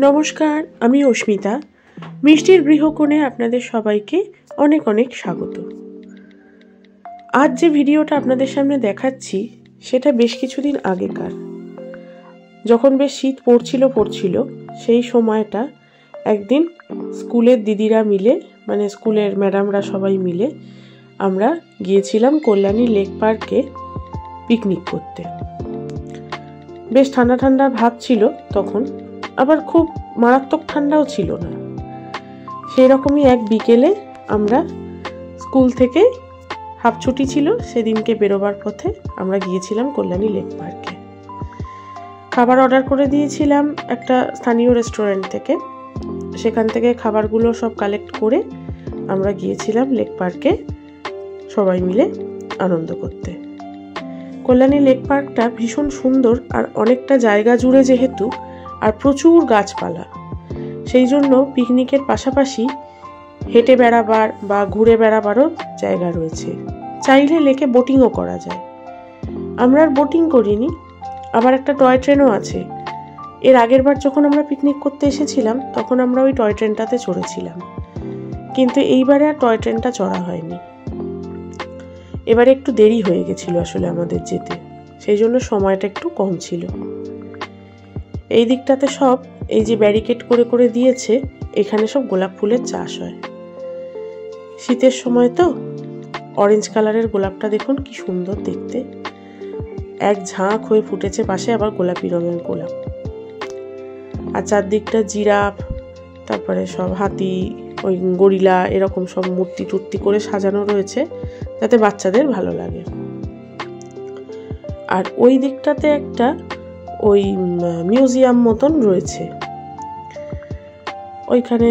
নমস্কার, আমি অস্মিতা। মিষ্টির গৃহকোণে আপনাদের সবাইকে অনেক অনেক স্বাগত। আজ যে ভিডিওটা আপনাদের সামনে দেখাচ্ছি সেটা বেশ কিছুদিন আগেকার। যখন বেশ শীত পড়ছিল সেই সময়টা একদিন স্কুলের দিদিরা মিলে, মানে স্কুলের ম্যাডামরা সবাই মিলে আমরা গিয়েছিলাম কল্যাণী লেক পার্কে পিকনিক করতে। বেশ ঠান্ডা ঠান্ডা ভাব ছিল তখন, আবার খুব মারাত্মক ঠান্ডাও ছিল না। সেই রকমই এক বিকেলে আমরা স্কুল থেকে হাফ ছুটি ছিল, সেদিনকে বেরোবার পথে আমরা গিয়েছিলাম কল্যাণী লেক পার্কে। খাবার অর্ডার করে দিয়েছিলাম একটা স্থানীয় রেস্টুরেন্ট থেকে। সেখান থেকে খাবারগুলো সব কালেক্ট করে আমরা গিয়েছিলাম লেক পার্কে সবাই মিলে আনন্দ করতে। কল্যাণী লেক পার্কটা ভীষণ সুন্দর, আর অনেকটা জায়গা জুড়ে যেহেতু, আর প্রচুর গাছপালা, সেই জন্য পিকনিকের পাশাপাশি হেঁটে বেড়াবার বা ঘুরে বেড়াবারও জায়গা রয়েছে। চাইলে লেকে বোটিংও করা যায়। আমরা আর বোটিং করিনি, আবার একটা টয় ট্রেনও আছে। এর আগের বার যখন আমরা পিকনিক করতে এসেছিলাম তখন আমরা ওই টয় ট্রেনটাতে চড়েছিলাম, কিন্তু এইবারে আর টয় ট্রেনটা চড়া হয়নি। এবারে একটু দেরি হয়ে গেছিল আসলে আমাদের যেতে, সেই জন্য সময়টা একটু কম ছিল। এই দিকটাতে সব এই যে ব্যারিকেড করে করে দিয়েছে, এখানে সব গোলাপ ফুলের চাষ হয়। শীতের সময় তো অরেঞ্জ কালারের গোলাপটা দেখুন কি সুন্দর দেখতে, এক ঝাঁক হয়ে ফুটেছে, পাশে আবার গোলাপি রঙের গোলাপ। আর চারদিকটা জিরাফ, তারপরে সব হাতি, ওই গরিলা, এরকম সব মূর্তি টুর্তি করে সাজানো রয়েছে যাতে বাচ্চাদের ভালো লাগে। আর ওই দিকটাতে একটা ওই মিউজিয়াম মতন রয়েছে, ওইখানে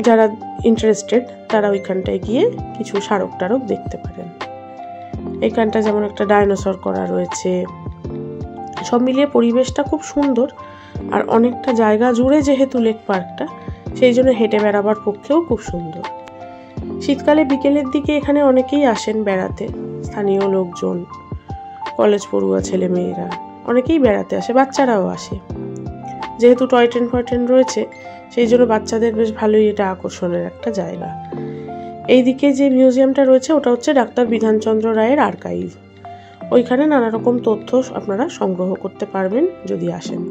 যারা ইন্টারেস্টেড তারা ওইখানটায় গিয়ে কিছু স্মারক টারক দেখতে পারেন। এইখানটা যেমন একটা ডাইনোসর করা রয়েছে। সব মিলিয়ে পরিবেশটা খুব সুন্দর, আর অনেকটা জায়গা জুড়ে যেহেতু লেক পার্কটা, সেই জন্য হেঁটে বেড়াবার পক্ষেও খুব সুন্দর। শীতকালে বিকেলের দিকে এখানে অনেকেই আসেন বেড়াতে, স্থানীয় লোকজন, কলেজ পড়ুয়া ছেলে মেয়েরা অনেকেই বেড়াতে আসে, বাচ্চারাও আসে। যেহেতু টয় ট্রেন রয়েছে, সেই জন্য বাচ্চাদের বেশ ভালোই এটা আকর্ষণের একটা জায়গা। এইদিকে যে মিউজিয়ামটা রয়েছে ওটা হচ্ছে ডাক্তার বিধানচন্দ্র রায়ের আর্কাইভ। ওইখানে নানা রকম তথ্য আপনারা সংগ্রহ করতে পারবেন যদি আসেন।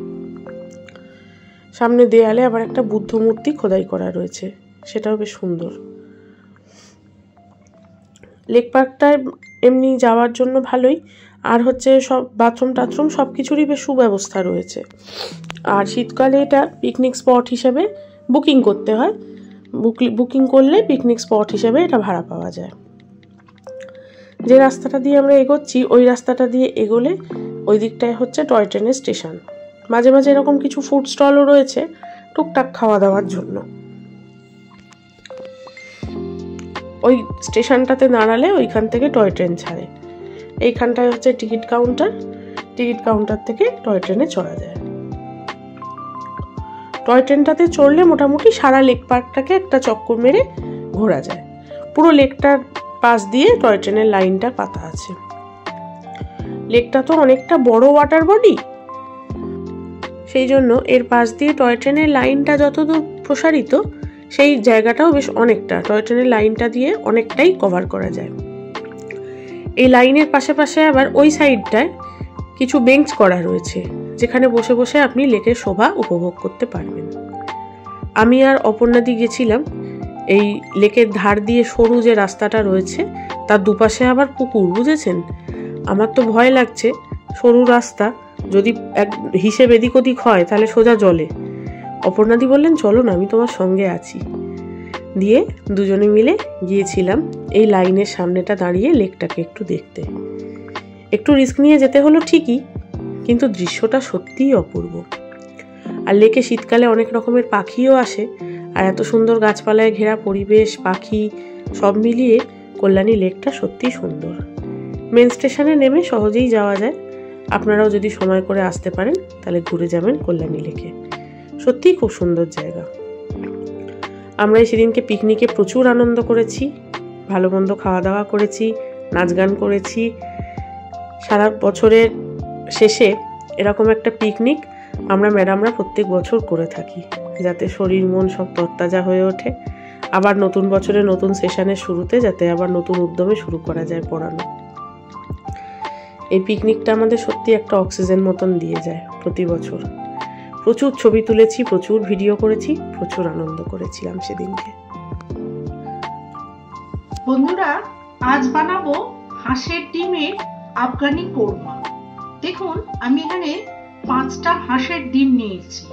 সামনে দেয়ালে আবার একটা বুদ্ধ মূর্তি খোদাই করা রয়েছে, সেটাও বেশ সুন্দর। লেক পার্কটায় এমনি যাওয়ার জন্য ভালোই, আর হচ্ছে সব বাথরুম টাথরুম সব কিছুরই বেশ সুব্যবস্থা রয়েছে। আর শীতকালে এটা পিকনিক স্পট হিসেবে বুকিং করতে হয়। বুকিং করলে পিকনিক স্পট হিসেবে এটা ভাড়া পাওয়া যায়। যে রাস্তাটা দিয়ে আমরা এগোচ্ছি ওই রাস্তাটা দিয়ে এগোলে ওই দিকটায় হচ্ছে টয় ট্রেনের স্টেশন। মাঝে মাঝে এরকম কিছু ফুড স্টলও রয়েছে টুকটাক খাওয়া দাওয়ার জন্য। ওই স্টেশনটাতে দাঁড়ালে ওইখান থেকে টয় ট্রেন ছাড়ে। এইখানটায় হচ্ছে টিকিট কাউন্টার থেকে টয় ট্রেনে চড়া যায়। টয় ট্রেনটাতে চড়লে মোটামুটি সারা লেক পার্কটাকে একটা চক্কর মেরে ঘোরা যায়। পুরো লেকটার পাশ দিয়ে টয় ট্রেনের লাইনটা পাতা আছে। লেকটা তো অনেকটা বড় ওয়াটার বডি, সেই জন্য এর পাশ দিয়ে টয় ট্রেনের লাইনটা যতদূর প্রসারিত, সেই জায়গাটাও বেশ অনেকটা টয় ট্রেনের লাইনটা দিয়ে অনেকটাই কভার করা যায়। এই লাইনের পাশে আবার ওই সাইডটায় কিছু বেঞ্চ করা রয়েছে, যেখানে বসে বসে আপনি লেকের শোভা উপভোগ করতে পারবেন। আমি আর অপর্ণাদি গেছিলাম। এই লেকের ধার দিয়ে সরু যে রাস্তাটা রয়েছে তার দুপাশে আবার পুকুর, বুঝেছেন? আমার তো ভয় লাগছে, সরু রাস্তা যদি এক হিসেব এদিক ওদিক হয় তাহলে সোজা জলে। অপর্ণাদি বললেন চলো না, আমি তোমার সঙ্গে আছি। দিয়ে দুজনে মিলে গিয়েছিলাম এই লাইনের সামনেটা দাঁড়িয়ে লেকটাকে একটু দেখতে। একটু রিস্ক নিয়ে যেতে হলো ঠিকই, কিন্তু দৃশ্যটা সত্যিই অপূর্ব। আর লেকে শীতকালে অনেক রকমের পাখিও আসে, আর এত সুন্দর গাছপালায় ঘেরা পরিবেশ, পাখি সব মিলিয়ে কল্যাণী লেকটা সত্যিই সুন্দর। মেন স্টেশনে নেমে সহজেই যাওয়া যায়। আপনারাও যদি সময় করে আসতে পারেন তাহলে ঘুরে যাবেন কল্যাণী লেকে, সত্যিই খুব সুন্দর জায়গা। আমরা সেদিনকে পিকনিকে প্রচুর আনন্দ করেছি, ভালো মন্দ খাওয়া দাওয়া করেছি, নাচ গান করেছি। সারা বছরের শেষে এরকম একটা পিকনিক আমরা ম্যাডামরা প্রত্যেক বছর করে থাকি, যাতে শরীর মন সব তরতাজা হয়ে ওঠে। আবার নতুন বছরে নতুন সেশনের শুরুতে যাতে আবার নতুন উদ্যমে শুরু করা যায় পড়ানো। এই পিকনিকটা আমাদের সত্যি একটা অক্সিজেন মতন দিয়ে যায় প্রতি বছর। প্রচুর ছবি তুলেছি, প্রচুর ভিডিও করেছি, প্রচুর আনন্দ করেছিলাম সেদিনকে। বন্ধুরা, আজ বানাবো হাঁসের ডিমের আফগানি কোরমা। দেখুন, আমি এখানে 5টা হাঁসের ডিম নিয়েছি।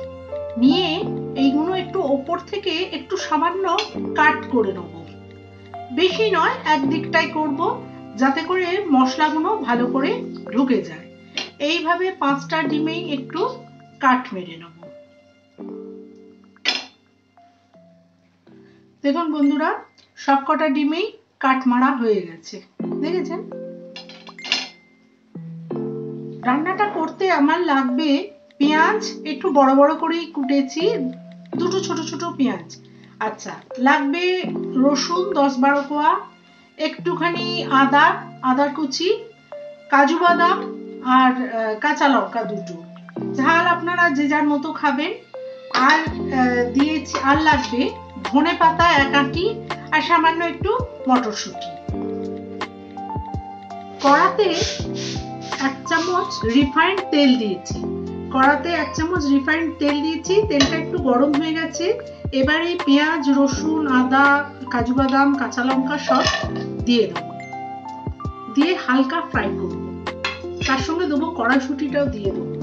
নিয়ে এইগুলো একটু ওপর থেকে একটু সামান্য কাট করে নেব। বেশি নয়, একদিকটাই করব, যাতে করে মশলাগুলো ভালো করে ঢুকে যায়। এইভাবে 5টা ডিমেই একটু কাট মেরে নেব। দেখুন বন্ধুরা, সবকটা ডিমেই কাট মারা হয়ে গেছে, দেখেছেন? রান্নাটা করতে আমার লাগবে পেঁয়াজ, একটু বড় বড় করেই কুটেছি, 2টো ছোট ছোট পেঁয়াজ। আচ্ছা, লাগবে রসুন 10-12 কোয়া, একটুখানি আদা কুচি, কাজু বাদাম আর কাঁচা লঙ্কা 2টো। ঝাল আপনারা যে যার মতো খাবেন। আর দিয়েছি, আর লাগবে ধনে পাতা 1 আঁটি আর সামান্য একটু মটরশুঁটি। কড়াতে 1 চামচ রিফাইন্ড তেল দিয়েছি। তেলটা একটু গরম হয়ে গেছে। এবারে পেঁয়াজ, রসুন, আদা, কাজু বাদাম, কাঁচা লঙ্কা সব দিয়ে দেবো, দিয়ে হালকা ফ্রাই করব। তার সঙ্গে দেবো কড়াইশুঁটিটাও দিয়ে দেবো,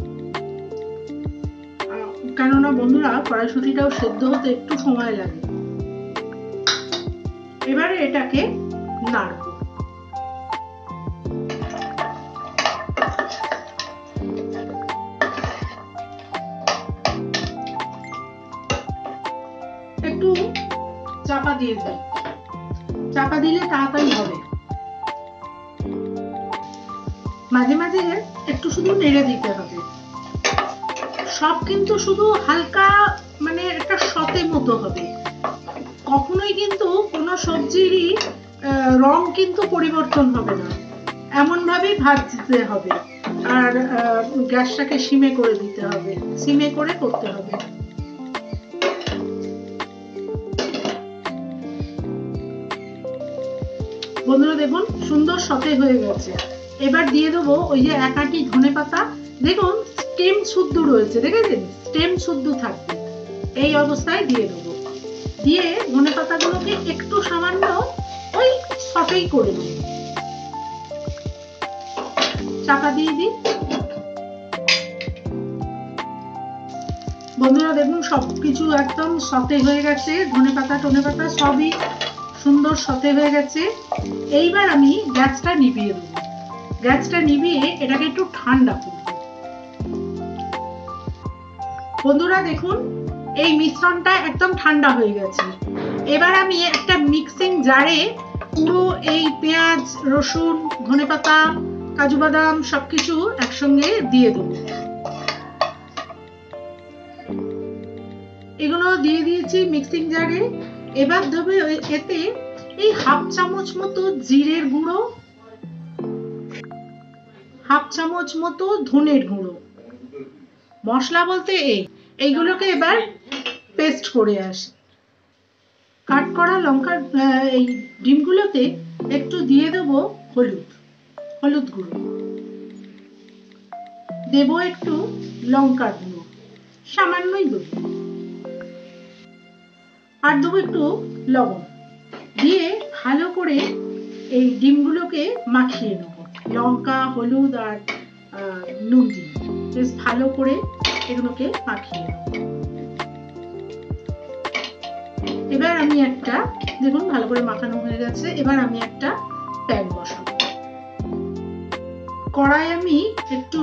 কেননা বন্ধুরা কড়াইশুঁটিটাও সেদ্ধ হতে একটু সময় লাগে। এবারে এটাকে নাড়ব। একটু চাপা দিয়ে দিই, চাপা দিলে তাড়াতাড়ি হবে। মাঝে মাঝে একটু শুধু নেড়ে দিতে হবে। সব কিন্তু শুধু হালকা, মানে একটা সতে মতো হবে। কখনোই কিন্তু কোনো সবজিরই রং কিন্তু পরিবর্তন হবে না, এমন ভাবেই ভাজতে হবে। আর গ্যাসটাকে সিমে করে দিতে হবে, সিমে করে করতে হবে। বন্ধুরা দেখুন, সুন্দর সতে হয়ে গেছে। এবার দিয়ে দেবো ওই যে 1 আঁটি ধনে পাতা। দেখুন স্টেম শুদ্ধ রয়েছে, দেখেছেন? স্টেম শুদ্ধ থাকবে, এই অবস্থায় দিয়ে দেবো। দিয়ে ধনে পাতাগুলোকে একটু সামান্য ওই সতেই করে দেবো। চাপা দিয়ে দিই। বন্ধুরা দেখুন, সবকিছু একদম সতে হয়ে গেছে। ধনে পাতা সবই সুন্দর সতে হয়ে গেছে। এইবার আমি গ্যাসটা নিভিয়ে দেবো। গ্যাসটা নিভিয়ে এটাকে একটু ঠান্ডা করব। বন্ধুরা দেখুন, এই মিশ্রণটা একদম ঠান্ডা হয়ে গেছে। এবার আমি একটা মিক্সিং জারে পুরো এই পেঁয়াজ, রসুন, ধনেপাতা, কাজু বাদাম সবকিছু একসঙ্গে দিয়ে দেবো। এগুলো দিয়ে দিয়েছি মিক্সিং জারে। এবার দেবো এতে এই 1/2 চামচ মতো জিরের গুঁড়ো, 1/2 চামচ মতো ধনের গুঁড়ো। মশলা বলতে এইগুলোকে এবার পেস্ট করে আসি। কাট করা লঙ্কা, এই ডিমগুলোতে একটু দিয়ে দেবো হলুদ গুঁড়ো, দেবো একটু লঙ্কার গুঁড়ো, সামান্যই দেবো, আর দেবো একটু লবণ। দিয়ে ভালো করে এই ডিমগুলোকে মাখিয়ে নেবো। লঙ্কা, হলুদ আর নুন দিয়ে বেশ ভালো করে এগুলোকে মাখিয়ে নেবো। এবার আমি একটা, দেখুন ভালো করে মাখানো হয়ে গেছে। এবার আমি একটা প্যান বসাবো। কড়াই আমি একটু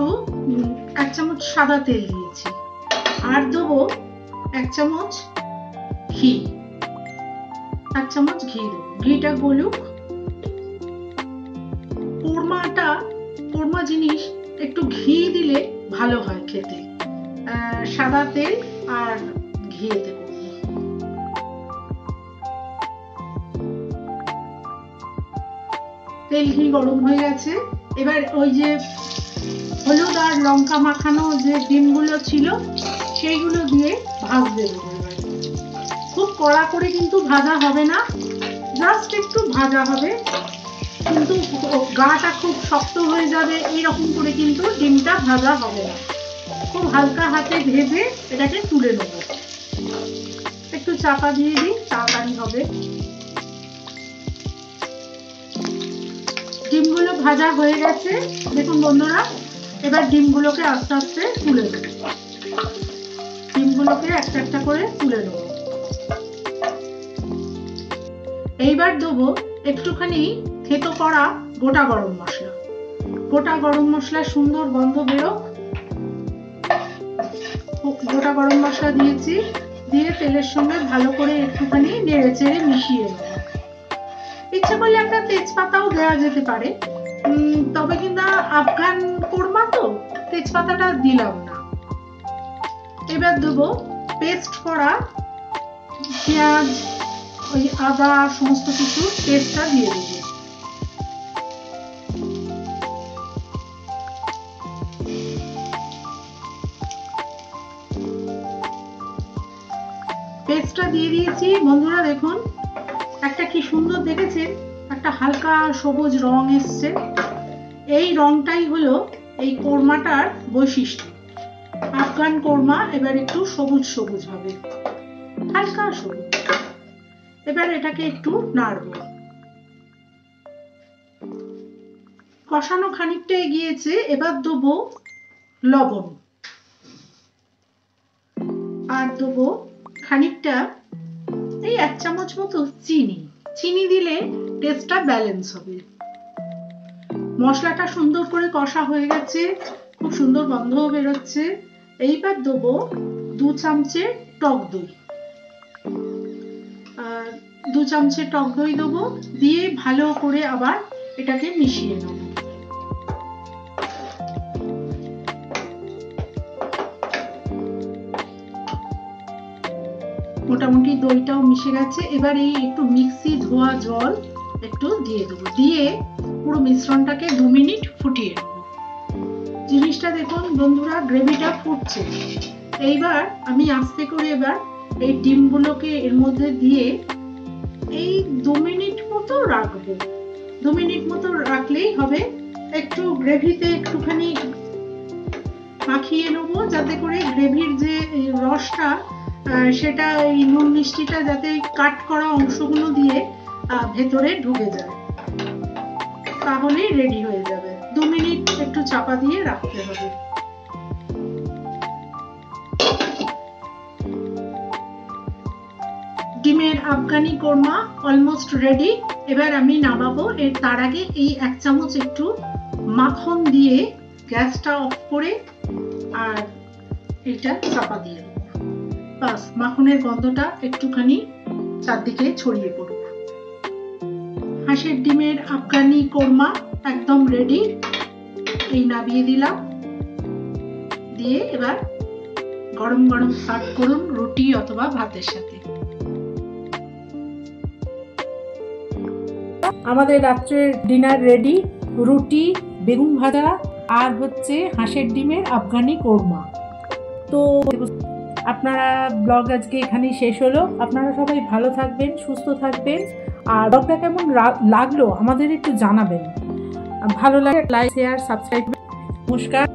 1 চামচ সাদা তেল দিয়েছি, আর দেবো 1 চামচ ঘি। 1 চামচ ঘি দেবো। ঘিটা গলুক। কোরমা জিনিস একটু ঘি দিলে ভালো হয় খেতে। সাদা তেল আর ঘি দেবো। তেল ঘি গরম হয়ে গেছে। এবার ওই যে হলুদ আর লঙ্কা মাখানো যে ডিমগুলো ছিল সেইগুলো দিয়ে ভাজতে দেবো। এবার খুব কড়া করে কিন্তু ভাজা হবে না, জাস্ট একটু ভাজা হবে, কিন্তু গাটা খুব শক্ত হয়ে যাবে এইরকম করে কিন্তু ডিমটা ভাজা হবে না। খুব হালকা হাতে ভেজে এটাকে তুলে নেব। একটু চাপা দিয়ে দিই, তাড়াতাড়ি হবে। ডিমগুলো ভাজা হয়ে গেছে দেখুন বন্ধুরা। এবার ডিমগুলোকে আস্তে আস্তে তুলে নেব। ডিমগুলোকে একটা একটা করে তুলে নেব। এইবার দেবো একটুখানি থেতো করা গোটা গরম মশলা। গোটা গরম মশলা সুন্দর গন্ধ বেরোক, গোটা গরম মশলা দিয়েছি। দিয়ে তেলের সঙ্গে ভালো করে একটুখানি নেড়ে চেড়ে মিশিয়ে নেব। ইচ্ছে করলে একটা তেজপাতাও দেওয়া যেতে পারে, তবে কিন্তু আফগান কোরমা তো তেজপাতাটা দিলাম না। এবার দেবো পেস্ট করা পেঁয়াজ, ওই আদা, সমস্ত কিছু পেস্টটা দিয়ে দেবো। পেস্টটা দিয়ে দিয়েছি বন্ধুরা। দেখুন একটা কি সুন্দর দেখেছেন, একটা হালকা সবুজ রং এসছে। এই রংটাই হলো এই কোরমাটার বৈশিষ্ট্য। আফগান কোরমা এবার একটু সবুজ সবুজ হবে, হালকা সবুজ। এবার এটাকে একটু নাড়ব। কষানো খানিকটা এগিয়েছে, এবার দেবো লবণ আর দেবো খানিকটা এই 1 চামচ মতো চিনি। চিনি দিলে টেস্টটা ব্যালেন্স হবে। মশলাটা সুন্দর করে কষা হয়ে গেছে, খুব সুন্দর গন্ধও বেরোচ্ছে। এইবার দেবো 2 চামচে টক দই। 2 চামচে টক দই দেবো, দিয়ে ভালো করে আবার এটাকে মিশিয়ে নেব। মোটামুটি দইটাও মিশে গেছে। এবার এই একটু মিক্সি ধোয়া জল একটু দিয়ে দেবো, দিয়ে পুরো মিশ্রণটাকে 2 মিনিট ফুটিয়ে নেব। জিনিসটা দেখুন বন্ধুরা, গ্রেভিটা ফুটছে। এইবার আমি আস্তে করে এবার এই ডিমগুলোকে এর মধ্যে দিয়ে এই 2 মিনিট মতো রাখবো। 2 মিনিট মতো রাখলেই হবে। একটু গ্রেভিতে একটুখানি মাখিয়ে নেবো, যাতে করে গ্রেভির যে রসটা সেটা এই নুন মিষ্টিটা যাতে কাট করা অংশগুলো দিয়ে ভেতরে ঢুকে যায়, তাহলেই রেডি হয়ে যাবে। 2 মিনিট একটু চাপা দিয়ে রাখতে হবে। ডিমের আফগানি কোরমা অলমোস্ট রেডি। এবার আমি নামাবো। এর তার আগে এই 1 চামচ একটু মাখন দিয়ে গ্যাসটা অফ করে আর এটা চাপা দিয়ে দেবো। বাস, মাখনের গন্ধটা একটুখানি চারদিকে ছড়িয়ে পড়ুক। হাঁসের ডিমের আফগানি কোরমা একদম রেডি। এই নামিয়ে দিলাম। দিয়ে এবার গরম গরম সার্ভ করুন রুটি অথবা ভাতের সাথে। আমাদের রাত্রের ডিনার রেডি। রুটি, বেগুন ভাজা আর হচ্ছে হাঁসের ডিমের আফগানি কোরমা। তো আপনারা ব্লগ আজকে এখানেই শেষ হলো। আপনারা সবাই ভালো থাকবেন, সুস্থ থাকবেন। আর ব্লগটা কেমন লাগলো আমাদের একটু জানাবেন। ভালো লাগে লাইক, শেয়ার, সাবস্ক্রাইব। নমস্কার।